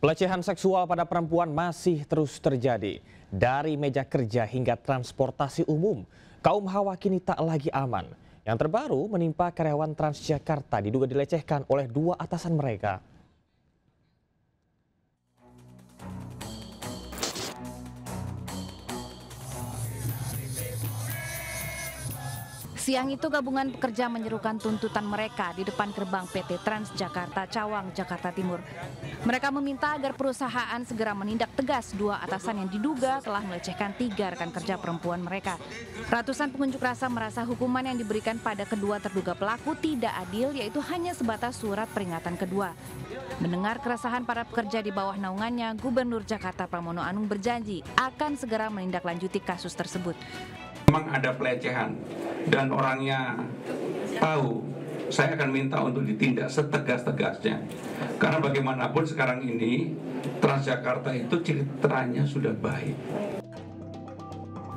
Pelecehan seksual pada perempuan masih terus terjadi. Dari meja kerja hingga transportasi umum, kaum hawa kini tak lagi aman. Yang terbaru menimpa karyawan Transjakarta diduga dilecehkan oleh dua atasan mereka. Siang itu gabungan pekerja menyerukan tuntutan mereka di depan gerbang PT Transjakarta Cawang, Jakarta Timur. Mereka meminta agar perusahaan segera menindak tegas dua atasan yang diduga telah melecehkan 3 rekan kerja perempuan mereka. Ratusan pengunjuk rasa merasa hukuman yang diberikan pada kedua terduga pelaku tidak adil, yaitu hanya sebatas surat peringatan kedua. Mendengar keresahan para pekerja di bawah naungannya, Gubernur Jakarta Pramono Anung berjanji akan segera menindaklanjuti kasus tersebut. Memang ada pelecehan dan orangnya tahu, saya akan minta untuk ditindak setegas-tegasnya. Karena bagaimanapun sekarang ini Transjakarta itu citranya sudah baik.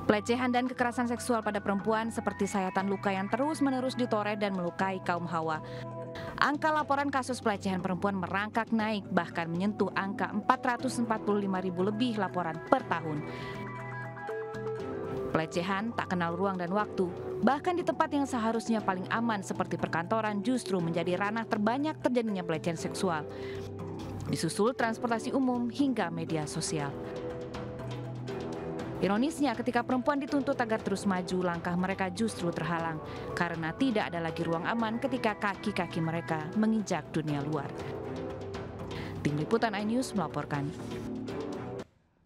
Pelecehan dan kekerasan seksual pada perempuan seperti sayatan luka yang terus-menerus ditoreh dan melukai kaum hawa. Angka laporan kasus pelecehan perempuan merangkak naik, bahkan menyentuh angka 445.000 lebih laporan per tahun. Pelecehan tak kenal ruang dan waktu, bahkan di tempat yang seharusnya paling aman seperti perkantoran justru menjadi ranah terbanyak terjadinya pelecehan seksual. Disusul transportasi umum hingga media sosial. Ironisnya ketika perempuan dituntut agar terus maju, langkah mereka justru terhalang karena tidak ada lagi ruang aman ketika kaki-kaki mereka menginjak dunia luar. Tim Liputan iNews melaporkan.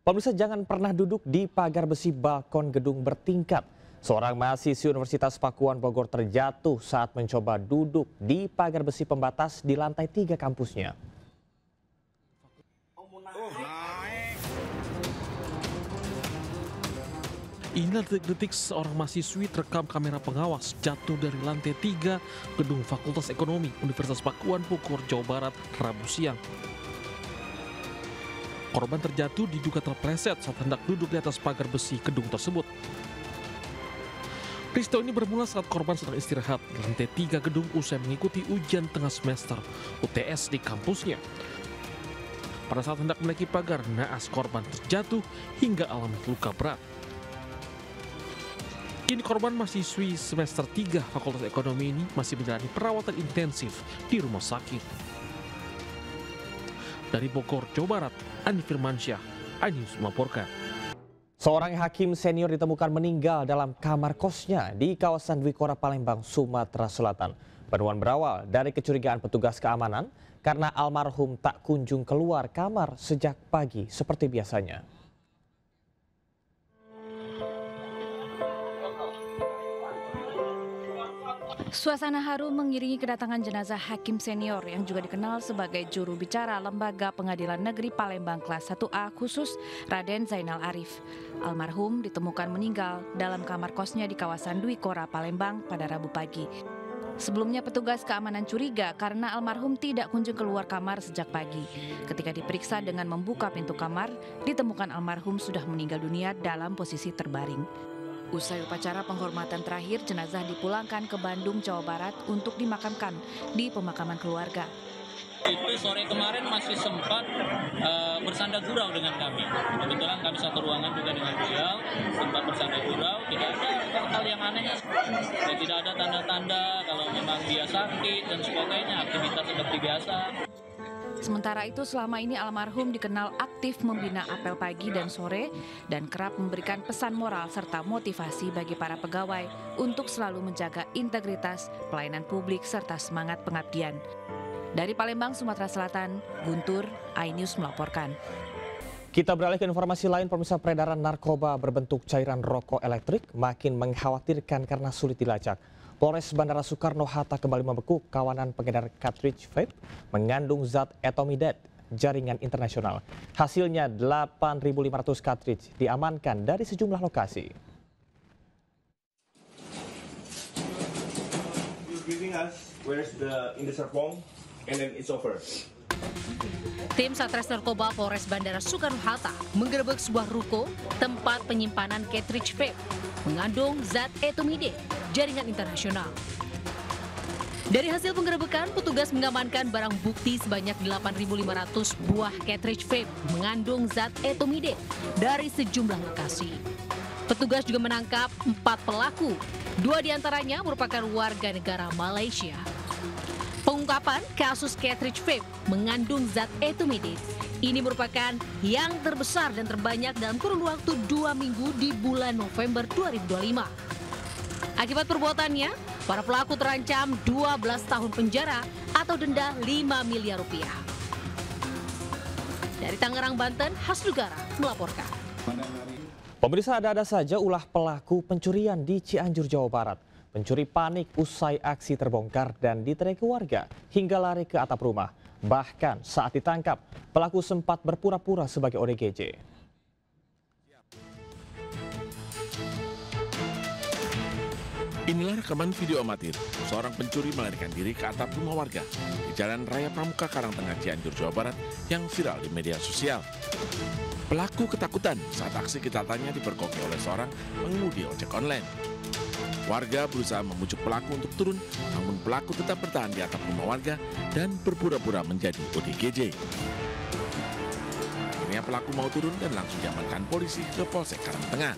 Pemirsa, jangan pernah duduk di pagar besi balkon gedung bertingkat. Seorang mahasiswi Universitas Pakuan Bogor terjatuh saat mencoba duduk di pagar besi pembatas di lantai 3 kampusnya. Inilah detik-detik seorang mahasiswi terekam kamera pengawas jatuh dari lantai 3 gedung Fakultas Ekonomi Universitas Pakuan Bogor, Jawa Barat, Rabu siang. Korban terjatuh diduga terpleset saat hendak duduk di atas pagar besi gedung tersebut. Peristiwa ini bermula saat korban sedang istirahat di lantai 3 gedung usai mengikuti ujian tengah semester UTS di kampusnya. Pada saat hendak menaiki pagar, naas korban terjatuh hingga alami luka berat. Kini korban mahasiswi semester 3 Fakultas Ekonomi ini masih menjalani perawatan intensif di rumah sakit. Dari Bogor, Jawa Barat, Andi Firmansyah, iNews melaporkan. Seorang hakim senior ditemukan meninggal dalam kamar kosnya di kawasan Dwi Kora, Palembang, Sumatera Selatan. Penemuan berawal dari kecurigaan petugas keamanan karena almarhum tak kunjung keluar kamar sejak pagi seperti biasanya. Suasana haru mengiringi kedatangan jenazah hakim senior yang juga dikenal sebagai juru bicara Lembaga Pengadilan Negeri Palembang kelas 1A khusus Raden Zainal Arif. Almarhum ditemukan meninggal dalam kamar kosnya di kawasan Dwi Kora, Palembang pada Rabu pagi. Sebelumnya petugas keamanan curiga karena almarhum tidak kunjung keluar kamar sejak pagi. Ketika diperiksa dengan membuka pintu kamar, ditemukan almarhum sudah meninggal dunia dalam posisi terbaring. Usai upacara penghormatan terakhir, jenazah dipulangkan ke Bandung, Jawa Barat untuk dimakamkan di pemakaman keluarga. Itu sore kemarin masih sempat bersanda gurau dengan kami. Kebetulan kami satu ruangan juga dengan beliau, sempat bersanda gurau. Tidak ada hal yang aneh, tidak ada tanda-tanda kalau memang dia sakit dan sebagainya, aktivitas seperti biasa. Sementara itu selama ini almarhum dikenal aktif membina apel pagi dan sore dan kerap memberikan pesan moral serta motivasi bagi para pegawai untuk selalu menjaga integritas, pelayanan publik serta semangat pengabdian. Dari Palembang, Sumatera Selatan, Guntur, iNews melaporkan. Kita beralih ke informasi lain. Pemirsa, peredaran narkoba berbentuk cairan rokok elektrik makin mengkhawatirkan karena sulit dilacak. Polres Bandara Soekarno-Hatta kembali membekuk kawanan pengedar cartridge vape mengandung zat etomidate jaringan internasional. Hasilnya 8.500 cartridge diamankan dari sejumlah lokasi. Tim Satres Narkoba Polres Bandara Soekarno-Hatta menggerebek sebuah ruko tempat penyimpanan cartridge vape mengandung zat etomidate jaringan internasional. Dari hasil penggerebekan, petugas mengamankan barang bukti sebanyak 8.500 buah cartridge vape mengandung zat etomidate dari sejumlah lokasi. Petugas juga menangkap 4 pelaku, 2 diantaranya merupakan warga negara Malaysia. Pengungkapan kasus cartridge vape mengandung zat etomidate ini merupakan yang terbesar dan terbanyak dalam kurun waktu 2 minggu di bulan November 2025. Akibat perbuatannya, para pelaku terancam 12 tahun penjara atau denda 5 miliar rupiah. Dari Tangerang, Banten, Hasnugara melaporkan. Pemirsa, ada-ada saja ulah pelaku pencurian di Cianjur, Jawa Barat. Pencuri panik usai aksi terbongkar dan diteriaki warga hingga lari ke atap rumah. Bahkan saat ditangkap, pelaku sempat berpura-pura sebagai ODGJ. Inilah rekaman video amatir. Seorang pencuri melarikan diri ke atap rumah warga di Jalan Raya Pramuka, Karangtengah, Cianjur, Jawa Barat yang viral di media sosial. Pelaku ketakutan saat aksi kejahatannya diperkoki oleh seorang pengemudi ojek online. Warga berusaha membujuk pelaku untuk turun, namun pelaku tetap bertahan di atap rumah warga dan berpura-pura menjadi ODGJ. Akhirnya pelaku mau turun dan langsung diamankan polisi ke Polsek Karangtengah.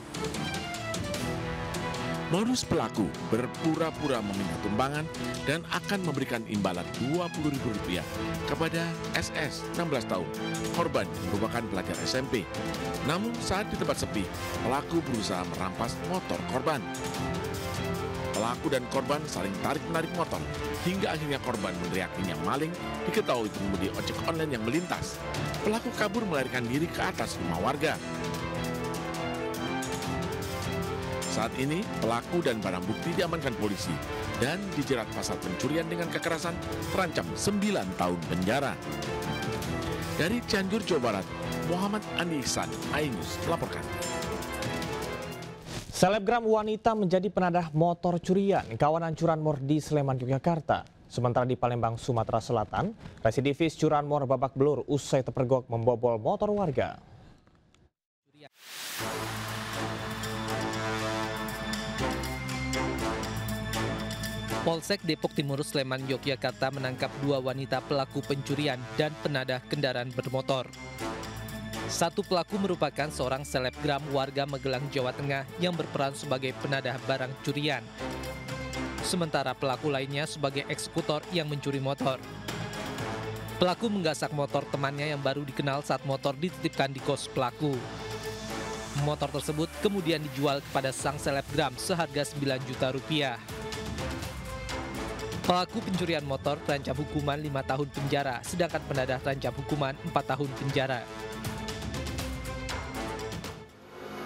Modus pelaku berpura-pura meminta tumbangan dan akan memberikan imbalan Rp20.000 kepada SS 16 tahun, korban yang merupakan pelajar SMP. Namun saat di tempat sepi, pelaku berusaha merampas motor korban. Pelaku dan korban saling tarik-menarik motor, hingga akhirnya korban meneriakinya maling diketahui pengemudi ojek online yang melintas. Pelaku kabur melarikan diri ke atas rumah warga. Saat ini, pelaku dan barang bukti diamankan polisi dan dijerat pasal pencurian dengan kekerasan terancam 9 tahun penjara. Dari Cianjur, Jawa Barat, Muhammad Andi Ihsan, iNews melaporkan. Selebgram wanita menjadi penadah motor curian kawanan curanmor di Sleman, Yogyakarta. Sementara di Palembang, Sumatera Selatan, residivis curanmor babak belur usai terpergok membobol motor warga. Polsek Depok Timur Sleman, Yogyakarta menangkap 2 wanita pelaku pencurian dan penadah kendaraan bermotor. Satu pelaku merupakan seorang selebgram warga Magelang, Jawa Tengah yang berperan sebagai penadah barang curian. Sementara pelaku lainnya sebagai eksekutor yang mencuri motor. Pelaku menggasak motor temannya yang baru dikenal saat motor dititipkan di kos pelaku. Motor tersebut kemudian dijual kepada sang selebgram seharga Rp9 juta. Pelaku pencurian motor terancam hukuman 5 tahun penjara, sedangkan penadah terancam hukuman 4 tahun penjara.